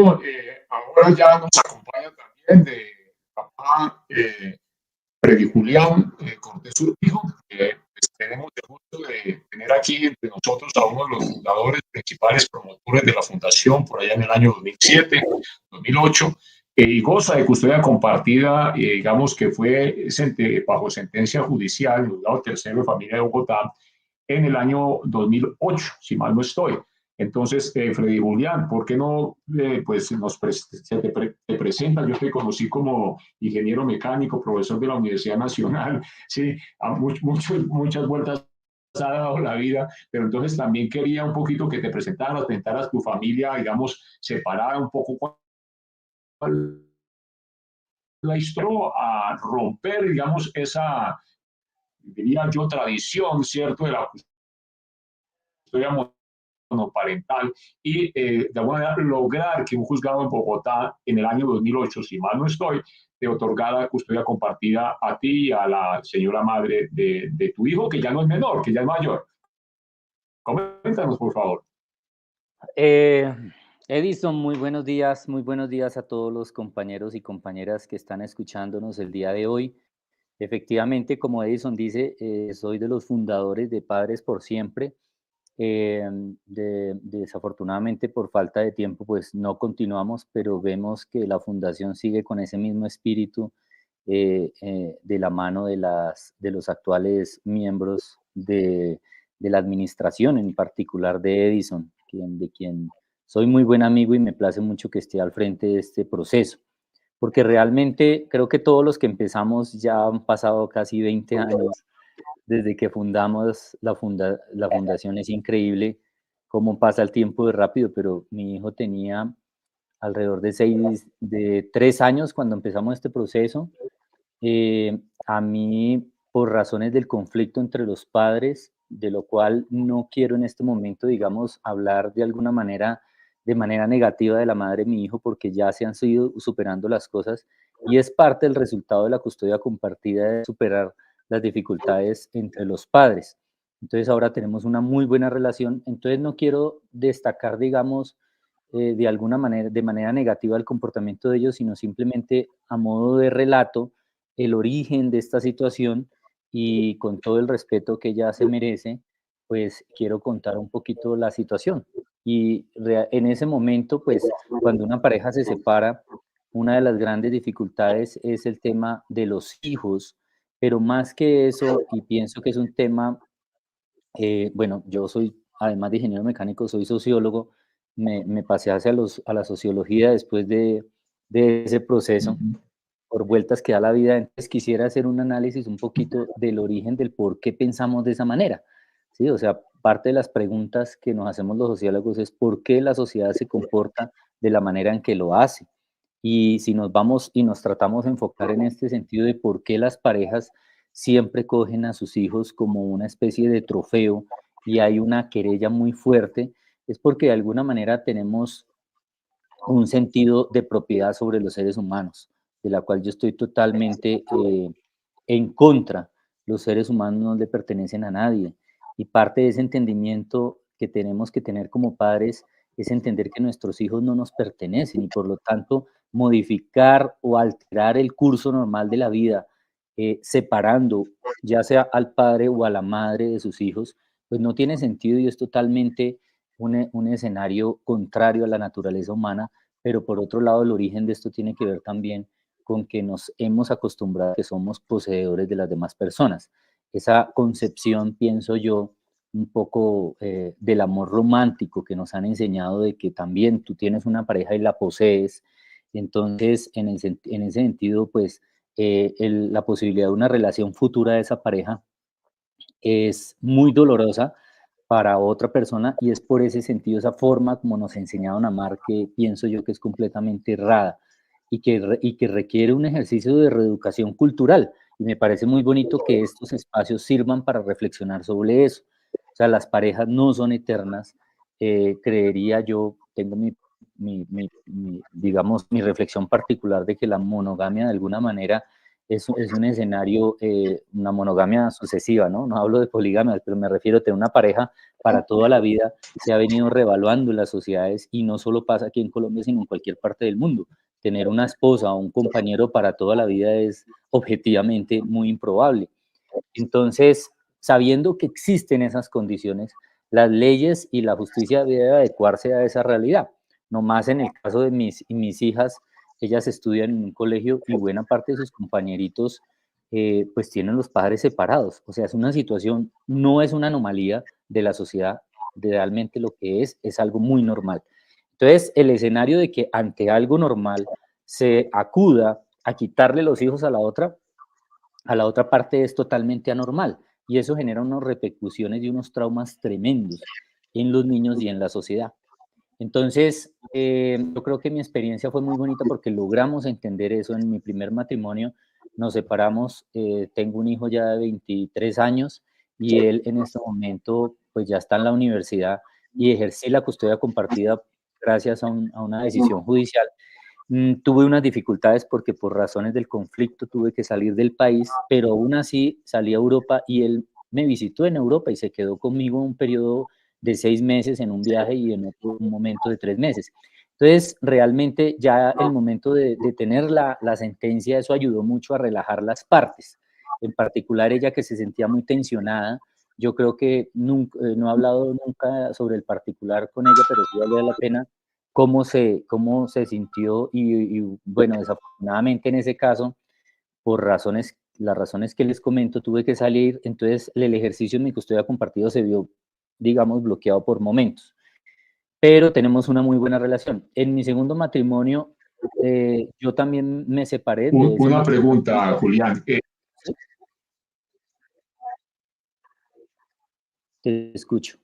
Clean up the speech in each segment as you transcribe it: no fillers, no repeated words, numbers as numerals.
bueno, ahora ya nos acompaña también de papá Freddy Julián Cortés Urquijo. Pues tenemos el gusto de tener aquí entre nosotros a uno de los fundadores principales promotores de la fundación por allá en el año 2007, 2008, y goza de custodia compartida, digamos que fue bajo sentencia judicial en el juzgado tercero de familia de Bogotá en el año 2008, si mal no estoy. Entonces, Freddy Julián, ¿por qué no pues te presenta? Yo te conocí como ingeniero mecánico, profesor de la Universidad Nacional, sí, muchas vueltas ha dado la vida, pero entonces también quería un poquito que te presentaras tu familia, digamos, separada un poco la historia a romper, digamos, esa, diría yo, tradición, ¿cierto?, de la custodia monoparental y de alguna manera lograr que un juzgado en Bogotá en el año 2008, si mal no estoy, te otorgara custodia compartida a ti y a la señora madre de tu hijo, que ya no es menor, que ya es mayor. Coméntanos, por favor. Eh, Edison, muy buenos días a todos los compañeros y compañeras que están escuchándonos el día de hoy. Efectivamente, como Edison dice, soy de los fundadores de Padres por Siempre. Desafortunadamente, por falta de tiempo, pues no continuamos, pero vemos que la fundación sigue con ese mismo espíritu de la mano de los actuales miembros de la administración, en particular de Edison, de quien soy muy buen amigo y me place mucho que esté al frente de este proceso, porque realmente creo que todos los que empezamos ya han pasado casi 20 años desde que fundamos la fundación. Es increíble cómo pasa el tiempo de rápido, pero mi hijo tenía alrededor de 3 años cuando empezamos este proceso. A mí, por razones del conflicto entre los padres, de lo cual no quiero en este momento, digamos, hablar de manera negativa de la madre de mi hijo, porque ya se han ido superando las cosas y es parte del resultado de la custodia compartida de superar las dificultades entre los padres. Entonces ahora tenemos una muy buena relación. Entonces no quiero destacar, digamos, de alguna manera, de manera negativa el comportamiento de ellos, sino simplemente a modo de relato el origen de esta situación y con todo el respeto que ella se merece, pues quiero contar un poquito la situación. Y en ese momento, pues cuando una pareja se separa, una de las grandes dificultades es el tema de los hijos, pero más que eso, y pienso que es un tema, bueno, yo soy, además de ingeniero mecánico, soy sociólogo, me pasé a la sociología después de ese proceso Ujú. por vueltas que da la vida. Entonces quisiera hacer un análisis un poquito del origen del por qué pensamos de esa manera, ¿sí? O sea, parte de las preguntas que nos hacemos los sociólogos es por qué la sociedad se comporta de la manera en que lo hace. Y si nos vamos y nos tratamos de enfocar en este sentido de por qué las parejas siempre cogen a sus hijos como una especie de trofeo y hay una querella muy fuerte, es porque de alguna manera tenemos un sentido de propiedad sobre los seres humanos, de la cual yo estoy totalmente en contra. Los seres humanos no le pertenecen a nadie y parte de ese entendimiento que tenemos que tener como padres es entender que nuestros hijos no nos pertenecen y por lo tanto modificar o alterar el curso normal de la vida, separando ya sea al padre o a la madre de sus hijos, pues no tiene sentido y es totalmente un escenario contrario a la naturaleza humana, pero por otro lado el origen de esto tiene que ver también con que nos hemos acostumbrado a que somos poseedores de las demás personas. Esa concepción, pienso yo, un poco del amor romántico que nos han enseñado de que también tú tienes una pareja y la posees. Entonces, en ese sentido, pues la posibilidad de una relación futura de esa pareja es muy dolorosa para otra persona y es por ese sentido, esa forma como nos enseñaron a amar, que pienso yo que es completamente errada y que requiere un ejercicio de reeducación cultural. Y me parece muy bonito que estos espacios sirvan para reflexionar sobre eso. O sea, las parejas no son eternas. Creería yo, tengo digamos, mi reflexión particular de que la monogamia de alguna manera es un escenario, una monogamia sucesiva, ¿no? No hablo de poligamia, pero me refiero a tener una pareja para toda la vida, se ha venido revaluando en las sociedades y no solo pasa aquí en Colombia, sino en cualquier parte del mundo. Tener una esposa o un compañero para toda la vida es objetivamente muy improbable. Entonces, sabiendo que existen esas condiciones, las leyes y la justicia deben adecuarse a esa realidad. No más en el caso de mis hijas, ellas estudian en un colegio y buena parte de sus compañeritos pues tienen los padres separados. O sea, es una situación, no es una anomalía de la sociedad, realmente lo que es algo muy normal. Entonces, el escenario de que ante algo normal se acuda a quitarle los hijos a la otra parte es totalmente anormal y eso genera unas repercusiones y unos traumas tremendos en los niños y en la sociedad. Entonces, yo creo que mi experiencia fue muy bonita porque logramos entender eso en mi primer matrimonio. Nos separamos, tengo un hijo ya de 23 años y él en este momento pues ya está en la universidad y ejercí la custodia compartida gracias a una decisión judicial. Tuve unas dificultades porque por razones del conflicto tuve que salir del país, pero aún así salí a Europa y él me visitó en Europa y se quedó conmigo un periodo de 6 meses en un viaje y en otro un momento de 3 meses. Entonces, realmente ya el momento de tener la sentencia, eso ayudó mucho a relajar las partes. En particular ella que se sentía muy tensionada, yo creo que nunca, no he hablado nunca sobre el particular con ella, pero sí vale la pena cómo se sintió y bueno, desafortunadamente en ese caso, por razones, las razones que les comento, tuve que salir, entonces el ejercicio en mi custodia compartido se vio, digamos, bloqueado por momentos, pero tenemos una muy buena relación. En mi segundo matrimonio, yo también me separé de ese Una matrimonio. pregunta, Julián. ¿Sí? Te escucho.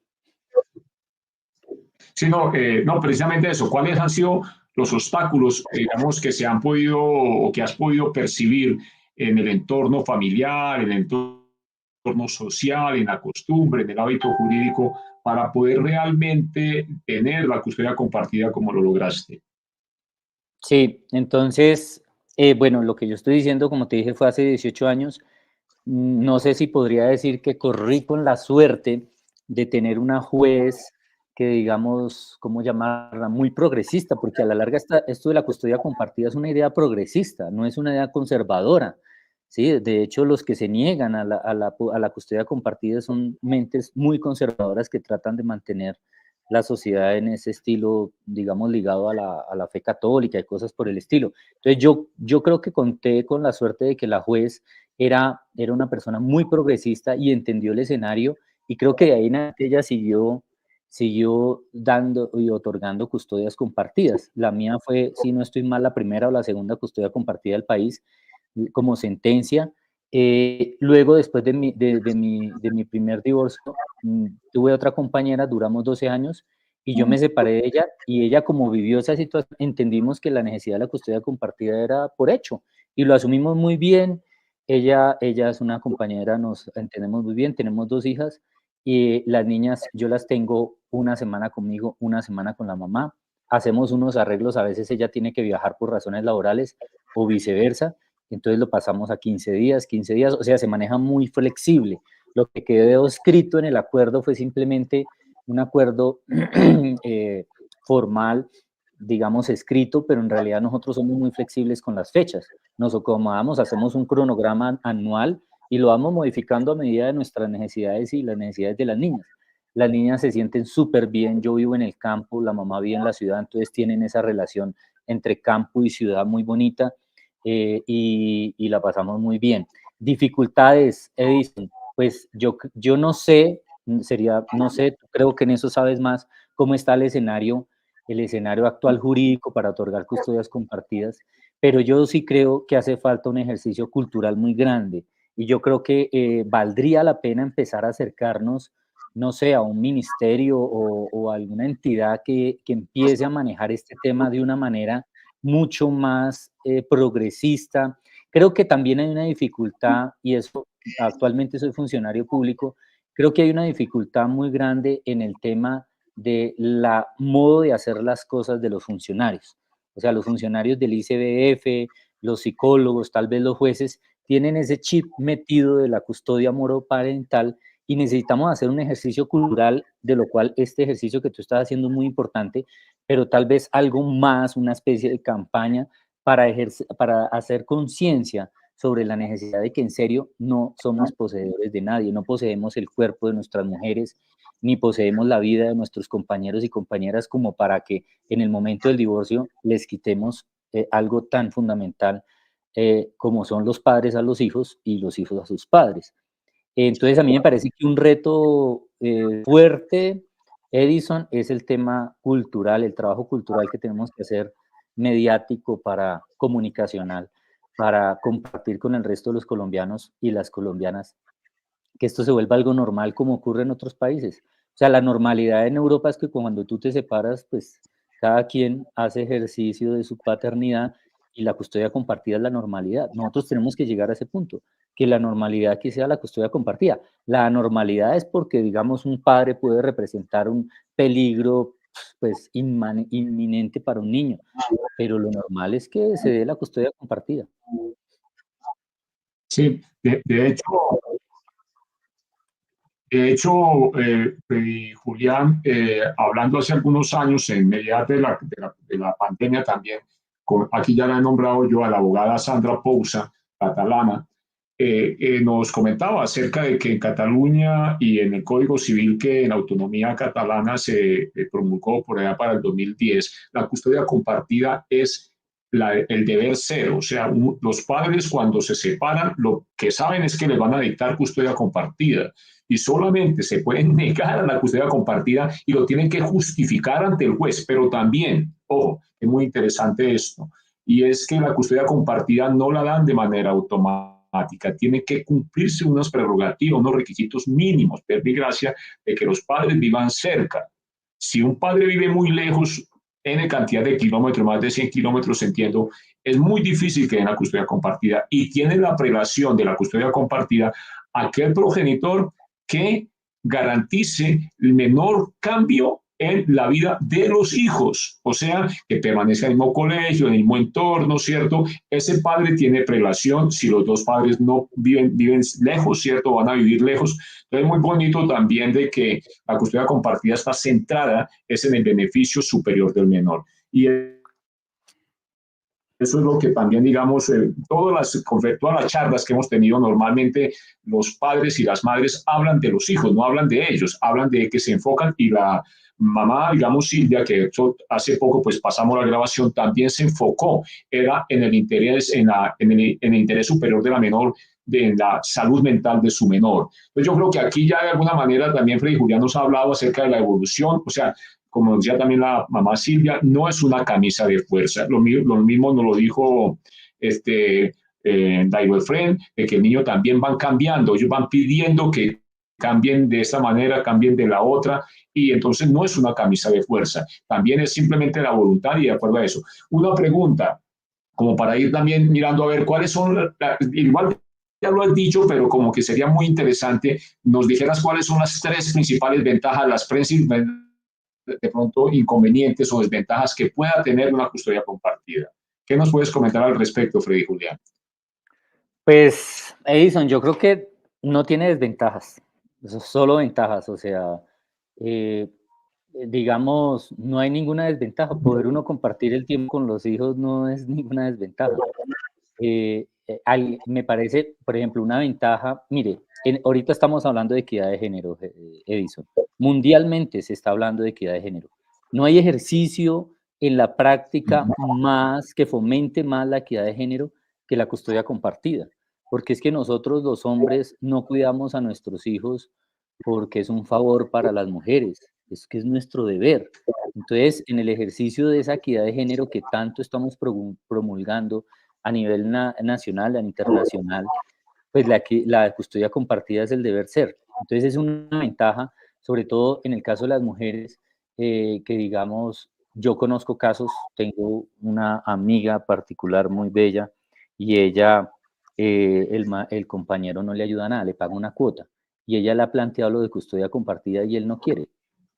Sí, no, no, precisamente eso. ¿Cuáles han sido los obstáculos, digamos, que se han podido o que has podido percibir en el entorno familiar, en el entorno social, en la costumbre, en el hábito jurídico, para poder realmente tener la custodia compartida como lo lograste? Sí, entonces, bueno, lo que yo estoy diciendo, como te dije, fue hace 18 años. No sé si podría decir que corrí con la suerte de tener una juez que, digamos, ¿cómo llamarla? Muy progresista, porque a la larga esto de la custodia compartida es una idea progresista, no es una idea conservadora. ¿Sí? De hecho, los que se niegan a la custodia compartida son mentes muy conservadoras que tratan de mantener la sociedad en ese estilo, digamos, ligado a la fe católica y cosas por el estilo. Entonces, yo creo que conté con la suerte de que la juez era una persona muy progresista y entendió el escenario y creo que de ahí en adelante ella siguió dando y otorgando custodias compartidas. La mía fue, si no estoy mal, la primera o la segunda custodia compartida del país como sentencia. Luego, después de mi primer divorcio, tuve otra compañera, duramos 12 años y yo me separé de ella y ella como vivió esa situación, entendimos que la necesidad de la custodia compartida era por hecho y lo asumimos muy bien. Ella es una compañera, nos entendemos muy bien, tenemos 2 hijas y las niñas yo las tengo una semana conmigo, una semana con la mamá. Hacemos unos arreglos, a veces ella tiene que viajar por razones laborales o viceversa, entonces lo pasamos a 15 días, o sea, se maneja muy flexible. Lo que quedó escrito en el acuerdo fue simplemente un acuerdo formal, digamos, escrito, pero en realidad nosotros somos muy flexibles con las fechas. Nos acomodamos, hacemos un cronograma anual y lo vamos modificando a medida de nuestras necesidades y las necesidades de las niñas. Las niñas se sienten súper bien, yo vivo en el campo, la mamá vive en la ciudad, entonces tienen esa relación entre campo y ciudad muy bonita y la pasamos muy bien. Dificultades, Edison, pues yo no sé, no sé, creo que en eso sabes más cómo está el escenario actual jurídico para otorgar custodias compartidas, pero yo sí creo que hace falta un ejercicio cultural muy grande y yo creo que valdría la pena empezar a acercarnos, no sé, a un ministerio o a alguna entidad que empiece a manejar este tema de una manera mucho más progresista. Creo que también hay una dificultad, y eso actualmente soy funcionario público, creo que hay una dificultad muy grande en el tema de la modo de hacer las cosas de los funcionarios. O sea, los funcionarios del ICBF, los psicólogos, tal vez los jueces, tienen ese chip metido de la custodia monoparental y necesitamos hacer un ejercicio cultural, de lo cual este ejercicio que tú estás haciendo es muy importante, pero tal vez algo más, una especie de campaña para hacer conciencia sobre la necesidad de que en serio no somos poseedores de nadie, no poseemos el cuerpo de nuestras mujeres, ni poseemos la vida de nuestros compañeros y compañeras como para que en el momento del divorcio les quitemos algo tan fundamental como son los padres a los hijos y los hijos a sus padres. Entonces, a mí me parece que un reto fuerte, Edison, es el tema cultural, el trabajo cultural que tenemos que hacer mediático para comunicacional, para compartir con el resto de los colombianos y las colombianas, que esto se vuelva algo normal como ocurre en otros países. O sea, la normalidad en Europa es que cuando tú te separas, pues cada quien hace ejercicio de su paternidad y la custodia compartida es la normalidad. Nosotros tenemos que llegar a ese punto, que la normalidad aquí sea la custodia compartida. La normalidad es porque, digamos, un padre puede representar un peligro pues inminente para un niño, pero lo normal es que se dé la custodia compartida. Sí, Julián, hablando hace algunos años, en medio de la pandemia también, aquí ya la he nombrado yo a la abogada Sandra Pousa, catalana, nos comentaba acerca de que en Cataluña y en el Código Civil que en la autonomía catalana se promulgó por allá para el 2010, la custodia compartida es el deber ser, o sea, los padres cuando se separan, lo que saben es que les van a dictar custodia compartida y solamente se pueden negar a la custodia compartida y lo tienen que justificar ante el juez, pero también, ojo, es muy interesante esto, y es que la custodia compartida no la dan de manera automática, tiene que cumplirse unas prerrogativas, unos requisitos mínimos, per mi gracia, de que los padres vivan cerca. Si un padre vive muy lejos, N cantidad de kilómetros, más de 100 kilómetros, entiendo, es muy difícil que den la custodia compartida y tiene la prelación de la custodia compartida aquel progenitor que garantice el menor cambio en la vida de los hijos, o sea, que permanezca en el mismo colegio, en el mismo entorno, ¿cierto? Ese padre tiene prelación, si los dos padres no viven lejos, ¿cierto? Van a vivir lejos. Entonces, es muy bonito también de que la custodia compartida está centrada es en el beneficio superior del menor. Y eso es lo que también, digamos, todas las charlas que hemos tenido normalmente, los padres y las madres hablan de los hijos, no hablan de ellos, hablan de que se enfocan y la mamá, digamos, Silvia, que hace poco pues pasamos la grabación, también se enfocó, era en el interés, en el interés superior de la menor, de la salud mental de su menor. Entonces yo creo que aquí ya de alguna manera también Freddy Julián nos ha hablado acerca de la evolución, o sea, como decía también la mamá Silvia, no es una camisa de fuerza. Lo mismo nos lo dijo Daigo Friend, de que el niño también van cambiando, ellos van pidiendo que cambien de esta manera, cambien de la otra, y entonces no es una camisa de fuerza, también es simplemente la voluntad y de acuerdo a eso. Una pregunta, como para ir también mirando a ver cuáles son, igual ya lo has dicho, pero como que sería muy interesante, nos dijeras cuáles son las tres principales ventajas, las principales de pronto inconvenientes o desventajas que pueda tener una custodia compartida. ¿Qué nos puedes comentar al respecto, Freddy Julián? Pues, Edison, yo creo que no tiene desventajas, solo ventajas, o sea, eh, digamos, no hay ninguna desventaja. Poder uno compartir el tiempo con los hijos no es ninguna desventaja. Me parece, por ejemplo, una ventaja, mire, ahorita estamos hablando de equidad de género, Edison. Mundialmente se está hablando de equidad de género. No hay ejercicio en la práctica más que fomente más la equidad de género que la custodia compartida, porque es que nosotros los hombres no cuidamos a nuestros hijos porque es un favor para las mujeres, es que es nuestro deber. Entonces, en el ejercicio de esa equidad de género que tanto estamos promulgando a nivel nacional, internacional, pues la custodia compartida es el deber ser. Entonces, es una ventaja, sobre todo en el caso de las mujeres, que digamos, yo conozco casos, tengo una amiga particular muy bella y ella, el compañero no le ayuda a nada, le paga una cuota y ella le ha planteado lo de custodia compartida y él no quiere.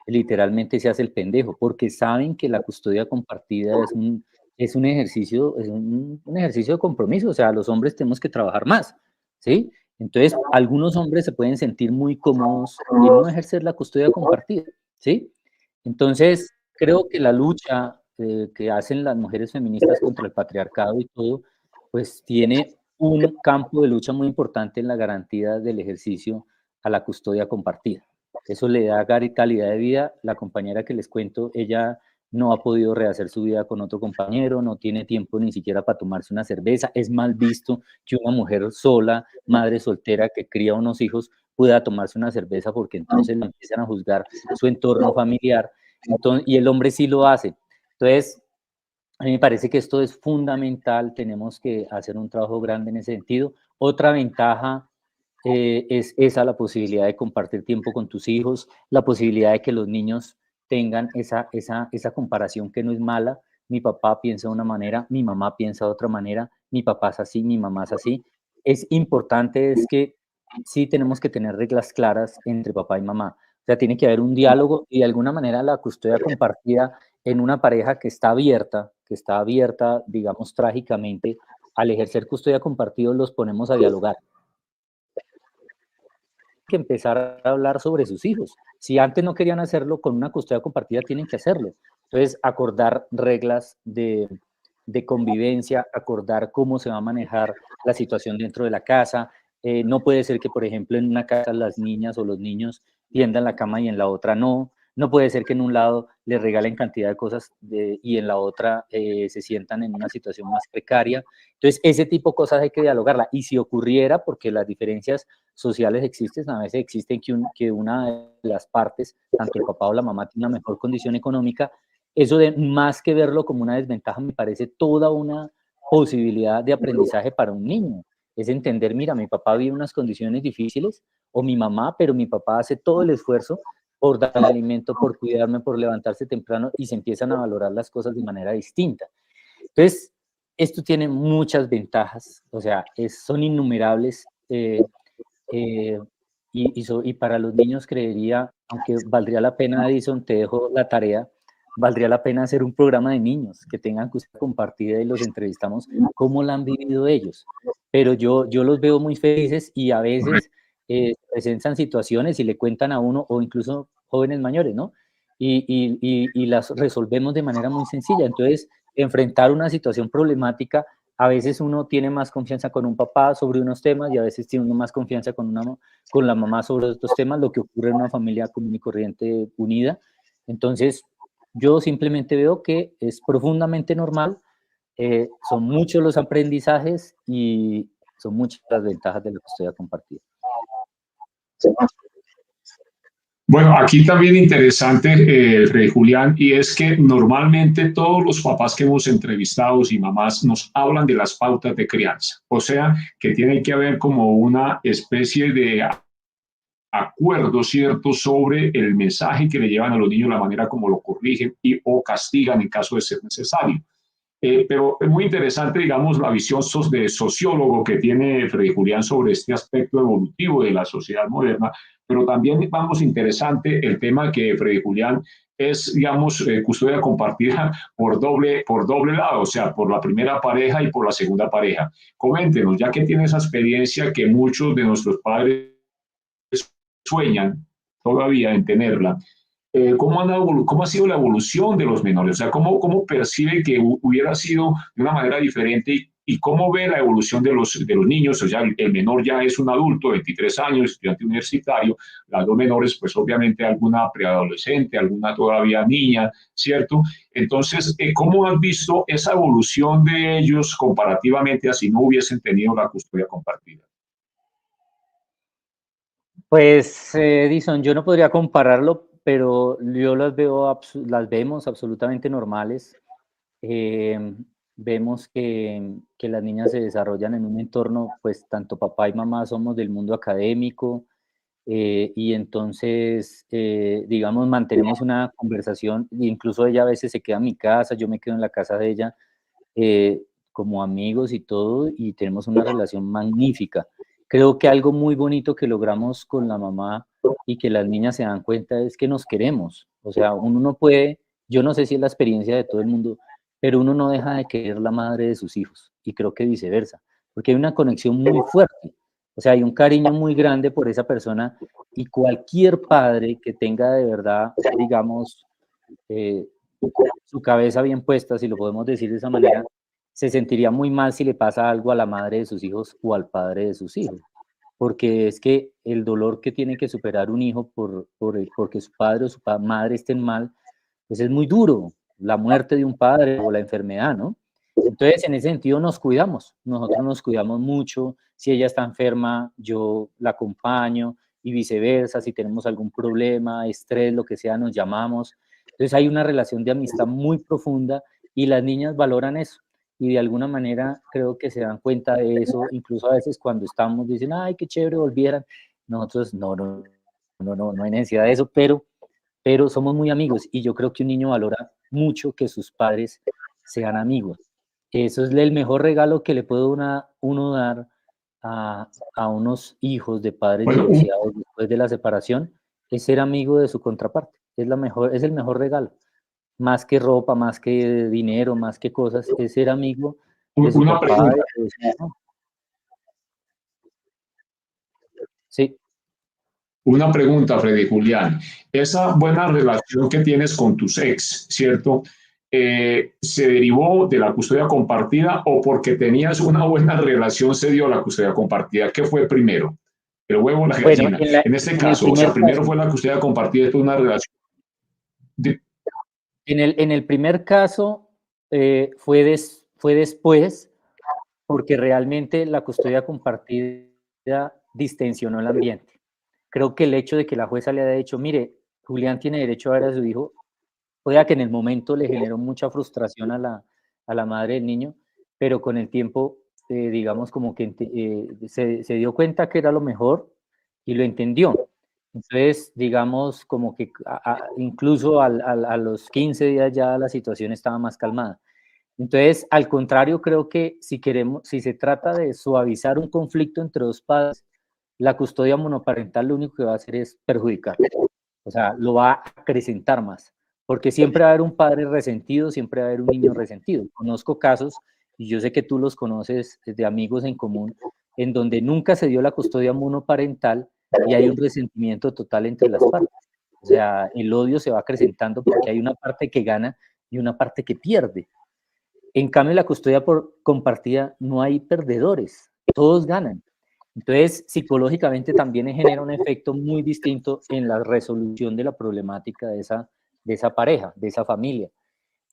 Literalmente se hace el pendejo, porque saben que la custodia compartida es un ejercicio, un ejercicio de compromiso, o sea, los hombres tenemos que trabajar más, ¿sí? Entonces, algunos hombres se pueden sentir muy cómodos en no ejercer la custodia compartida, ¿sí? Entonces, creo que la lucha que hacen las mujeres feministas contra el patriarcado y todo, pues tiene un campo de lucha muy importante en la garantía del ejercicio a la custodia compartida. Eso le da calidad de vida. La compañera que les cuento, ella no ha podido rehacer su vida con otro compañero, no tiene tiempo ni siquiera para tomarse una cerveza. Es mal visto que una mujer sola, madre soltera que cría unos hijos, pueda tomarse una cerveza porque entonces le empiezan a juzgar su entorno familiar. Entonces, y el hombre sí lo hace. Entonces, a mí me parece que esto es fundamental, tenemos que hacer un trabajo grande en ese sentido. Otra ventaja es esa, la posibilidad de compartir tiempo con tus hijos, la posibilidad de que los niños tengan esa comparación que no es mala. Mi papá piensa de una manera, mi mamá piensa de otra manera, mi papá es así, mi mamá es así. Es importante es que sí tenemos que tener reglas claras entre papá y mamá. O sea, tiene que haber un diálogo y de alguna manera la custodia compartida en una pareja que está abierta, digamos, trágicamente, al ejercer custodia compartida los ponemos a dialogar. Que empezar a hablar sobre sus hijos. Si antes no querían hacerlo con una custodia compartida, tienen que hacerlo. Entonces, acordar reglas de convivencia, acordar cómo se va a manejar la situación dentro de la casa. No puede ser que, por ejemplo, en una casa las niñas o los niños tiendan la cama y en la otra no. No puede ser que en un lado les regalen cantidad de cosas y en la otra se sientan en una situación más precaria. Entonces, ese tipo de cosas hay que dialogarla. Y si ocurriera, porque las diferencias sociales existen, a veces existen que una de las partes, tanto el papá o la mamá, tiene una mejor condición económica, eso de más que verlo como una desventaja, me parece toda una posibilidad de aprendizaje para un niño. Es entender, mira, mi papá vive unas condiciones difíciles, o mi mamá, pero mi papá hace todo el esfuerzo por darme alimento, por cuidarme, por levantarse temprano, y se empiezan a valorar las cosas de manera distinta. Entonces, esto tiene muchas ventajas, o sea, son innumerables. Eh, y para los niños creería, aunque valdría la pena, Edison, te dejo la tarea, valdría la pena hacer un programa de niños que tengan custodia compartida y los entrevistamos cómo la han vivido ellos. Pero yo los veo muy felices y a veces presentan situaciones y le cuentan a uno, o incluso jóvenes mayores, ¿no? Y las resolvemos de manera muy sencilla. Entonces, enfrentar una situación problemática, a veces uno tiene más confianza con un papá sobre unos temas y a veces tiene uno más confianza con la mamá sobre otros temas, lo que ocurre en una familia común y corriente unida. Entonces, yo simplemente veo que es profundamente normal, son muchos los aprendizajes y son muchas las ventajas de la custodia compartida. Bueno, aquí también interesante, Freddy Julián, y es que normalmente todos los papás que hemos entrevistado y mamás nos hablan de las pautas de crianza, o sea, que tiene que haber como una especie de acuerdo, ¿cierto?, sobre el mensaje que le llevan a los niños, la manera como lo corrigen y o castigan en caso de ser necesario. Pero es muy interesante, digamos, la visión de sociólogo que tiene Freddy Julián sobre este aspecto evolutivo de la sociedad moderna, pero también, vamos, interesante el tema que Freddy Julián es, digamos, custodia compartida por doble lado, o sea, por la primera pareja y por la segunda pareja. Coméntenos, ya que tiene esa experiencia que muchos de nuestros padres sueñan todavía en tenerla, ¿cómo ha sido la evolución de los menores? O sea, ¿cómo percibe que hubiera sido de una manera diferente y cómo ve la evolución de los niños? O sea, el menor ya es un adulto, 23 años, estudiante universitario, las dos menores, pues obviamente alguna preadolescente, alguna todavía niña, ¿cierto? Entonces, ¿cómo has visto esa evolución de ellos comparativamente a si no hubiesen tenido la custodia compartida? Pues, Edison, yo no podría compararlo, pero yo las vemos absolutamente normales. Eh, Vemos que las niñas se desarrollan en un entorno, pues tanto papá y mamá somos del mundo académico, y entonces, digamos, mantenemos una conversación, e incluso ella a veces se queda en mi casa, yo me quedo en la casa de ella, eh, como amigos y todo, y tenemos una relación magnífica. Creo que algo muy bonito que logramos con la mamá y que las niñas se dan cuenta es que nos queremos. O sea, uno no puede, yo no sé si es la experiencia de todo el mundo, pero uno no deja de querer la madre de sus hijos, y creo que viceversa, porque hay una conexión muy fuerte, o sea, hay un cariño muy grande por esa persona, y cualquier padre que tenga de verdad, digamos, eh, su cabeza bien puesta, si lo podemos decir de esa manera, se sentiría muy mal si le pasa algo a la madre de sus hijos o al padre de sus hijos, porque es que el dolor que tiene que superar un hijo porque su padre o su madre estén mal, pues es muy duro, la muerte de un padre o la enfermedad, ¿no? Entonces, en ese sentido nos cuidamos, nosotros nos cuidamos mucho, si ella está enferma, yo la acompaño y viceversa, si tenemos algún problema, estrés, lo que sea, nos llamamos. Entonces hay una relación de amistad muy profunda y las niñas valoran eso y de alguna manera creo que se dan cuenta de eso, incluso a veces cuando estamos dicen, ay, qué chévere, volvieran. Nosotros no hay necesidad de eso, pero somos muy amigos y yo creo que un niño valora mucho que sus padres sean amigos. Eso es el mejor regalo que le puede uno dar a unos hijos de padres Bueno, divorciados después de la separación, es ser amigo de su contraparte. Es el mejor regalo. Más que ropa, más que dinero, más que cosas, es ser amigo de su una papá. pregunta. Sí. Una pregunta, Freddy Julián. Esa buena relación que tienes con tus ex, ¿cierto? ¿Se derivó de la custodia compartida o porque tenías una buena relación se dio la custodia compartida? ¿Qué fue primero? ¿El huevo o la Bueno, gallina? En este en el caso, o sea, primer primero caso, fue la custodia compartida, después una relación. De, en el primer caso fue después, porque realmente la custodia compartida distensionó el ambiente. Creo que el hecho de que la jueza le haya dicho, mire, Julián tiene derecho a ver a su hijo, puede que en el momento le generó mucha frustración a la madre del niño, pero con el tiempo, digamos, como que se dio cuenta que era lo mejor y lo entendió. Entonces, digamos, como que incluso a los 15 días ya la situación estaba más calmada. Entonces, al contrario, creo que si se trata de suavizar un conflicto entre dos padres, la custodia monoparental lo único que va a hacer es perjudicar. O sea, lo va a acrecentar más, porque siempre va a haber un padre resentido, siempre va a haber un niño resentido. Conozco casos, y yo sé que tú los conoces de amigos en común, en donde nunca se dio la custodia monoparental y hay un resentimiento total entre las partes. O sea, el odio se va acrecentando porque hay una parte que gana y una parte que pierde. En cambio, la custodia compartida no hay perdedores, todos ganan. Entonces, psicológicamente también genera un efecto muy distinto en la resolución de la problemática de esa pareja, de esa familia.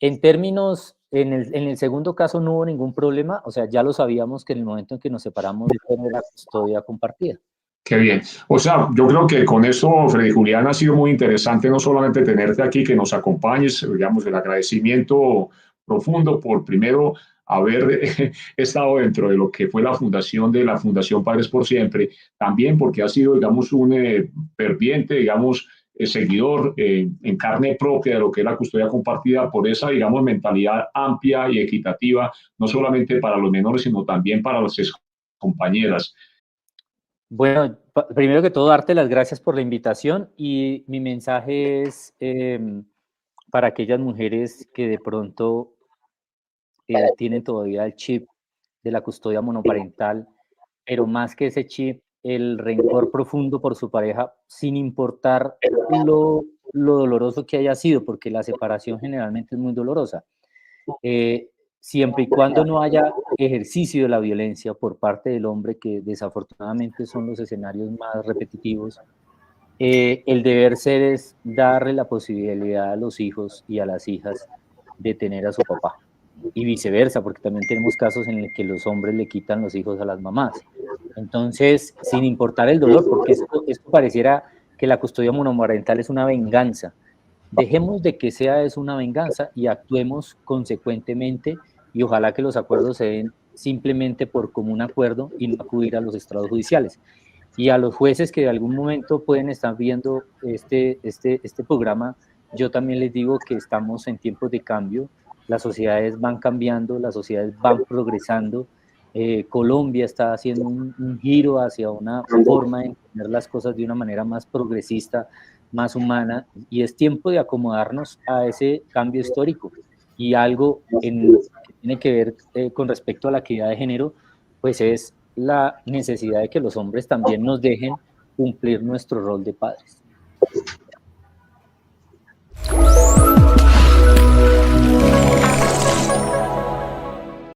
En términos, en el segundo caso no hubo ningún problema, o sea, ya lo sabíamos que en el momento en que nos separamos fue la custodia compartida. Qué bien. O sea, yo creo que con eso, Freddy Julián, ha sido muy interesante no solamente tenerte aquí, que nos acompañes, digamos, el agradecimiento profundo por primero haber estado dentro de lo que fue la fundación de la Fundación Padres por Siempre, también porque ha sido, digamos, un ferviente, digamos, seguidor en carne propia de lo que es la custodia compartida por esa, digamos, mentalidad amplia y equitativa, no solamente para los menores, sino también para las compañeras. Bueno, primero que todo, darte las gracias por la invitación y mi mensaje es para aquellas mujeres que de pronto tienen todavía el chip de la custodia monoparental, pero más que ese chip, el rencor profundo por su pareja, sin importar lo doloroso que haya sido, porque la separación generalmente es muy dolorosa. Siempre y cuando no haya ejercicio de la violencia por parte del hombre, que desafortunadamente son los escenarios más repetitivos, el deber ser es darle la posibilidad a los hijos y a las hijas de tener a su papá. Y viceversa, porque también tenemos casos en los que los hombres le quitan los hijos a las mamás. Entonces, sin importar el dolor, porque esto pareciera que la custodia monoparental es una venganza. Dejemos de que sea es una venganza y actuemos consecuentemente y ojalá que los acuerdos se den simplemente por común acuerdo y no acudir a los estrados judiciales. Y a los jueces que de algún momento pueden estar viendo este programa, yo también les digo que estamos en tiempos de cambio, las sociedades van cambiando, las sociedades van progresando, Colombia está haciendo un giro hacia una forma de entender las cosas de una manera más progresista, más humana, y es tiempo de acomodarnos a ese cambio histórico y algo que tiene que ver con respecto a la equidad de género, pues es la necesidad de que los hombres también nos dejen cumplir nuestro rol de padres.